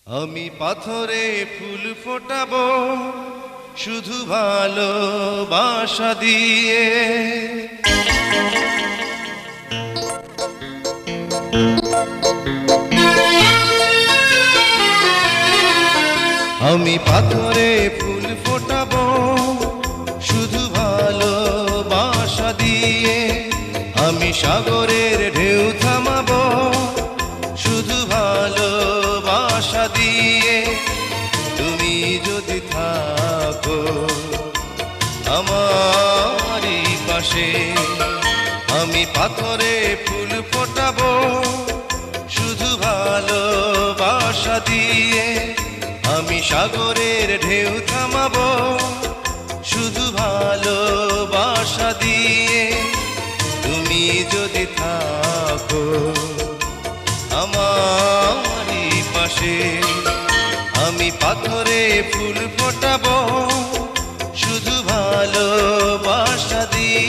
আমি পাথরে ফুল ফোটাবো শুধু ভালোবাসা দিয়ে। আমি পাথরে ফুল ফোটাবো শুধু ভালোবাসা দিয়ে। আমি সাগরের ঢেউ থামাবো শুধু ভালোবাসা দিয়ে। তুমি যদি থাকো আমারই পাশে, আমি পাথরে ফুল ফোটাবো শুধু ভালোবাসা দিয়ে। আমি সাগরের ঢেউ থামাবো শুধু ভালোবাসা দিয়ে। তুমি যদি থাকো আমারই পাশে, আমি পাথরে ফুল ফোটাবো শুধু ভালোবাসা দিয়ে।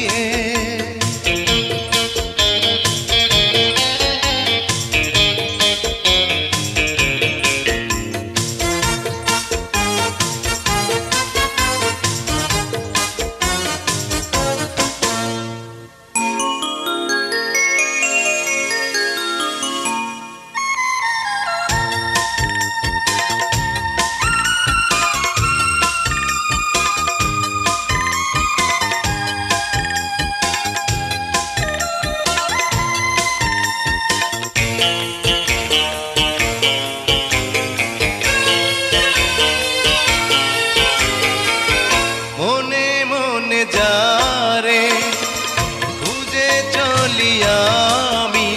যারে খুঁজে চলি আমি,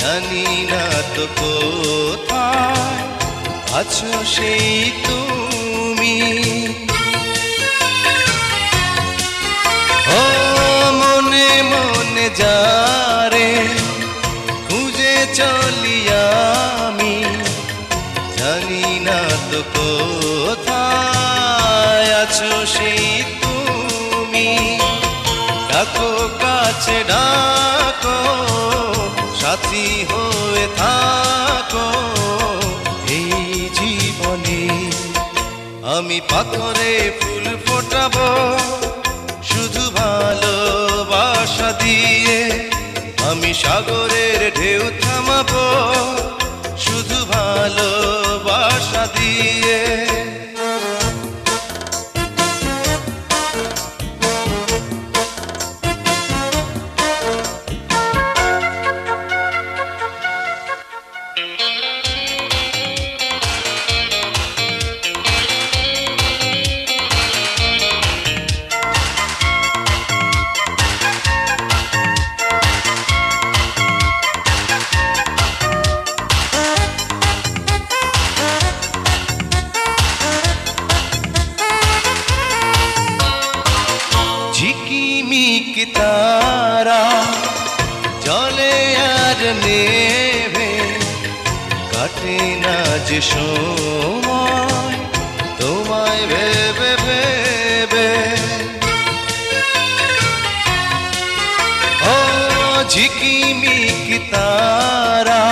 জানি না তো কোথায় আছো সেই তুমি। ও মনে মনে যারে খুঁজে চলি আমি, জানি না তো কোথায় আছো সেই তুমি। ডাকো কাছে ডাকো, সাথী হয়ে থাকো এই জীবনে। আমি পাথরে ফুল ফোটাবো শুধু ভালোবাসা দিয়ে। আমি সাগরের ঢেউ থামাবো শুধু ভালোবাসা দিয়ে। ঝিকিমিকি তারা জলে আর নেভে, কাটে না যে সময় তোমায় ভেবে ভেবে। ও ঝিকিমিকি তারা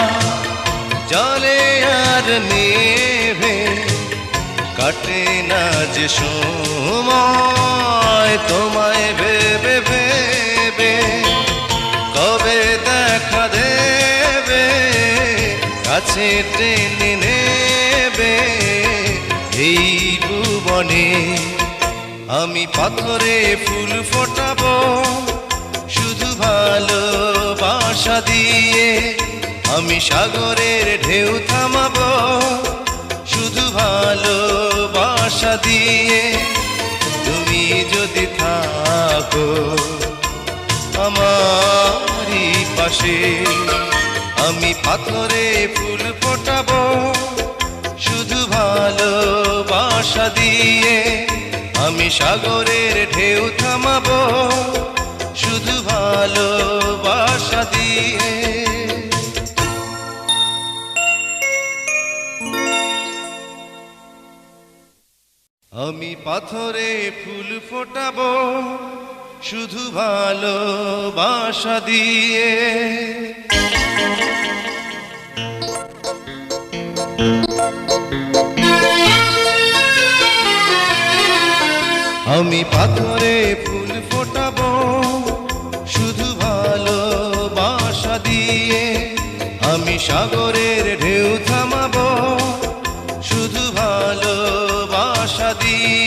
জলে আর নেভে, কাটে না যে সময় তোমায় ভেবে ভেবে। কবে দেখা দেবে কাছে টেনে নেবে এই ভুবনে। আমি পাথরে ফুল ফোটাবো শুধু ভালোবাসা দিয়ে। আমি সাগরের ঢেউ থামাবো শুধু ভালোবাসা দিয়ে। তুমি যদি থাকো আমারই পাশে, আমি পাথরে ফুল ফোটাবো শুধু ভালোবাসা দিয়ে। আমি সাগরের ঢেউ থামাবো শুধু ভালোবাসা দিয়ে। আমি পাথরে ফুল ফোটাবো শুধু ভালোবাসা দিয়ে। আমি পাথরে ফুল ফোটাবো শুধু ভালোবাসা দিয়ে, আমি সাগরের ঢেউ থামাবো শুধু ভালোবাসা দিয়ে।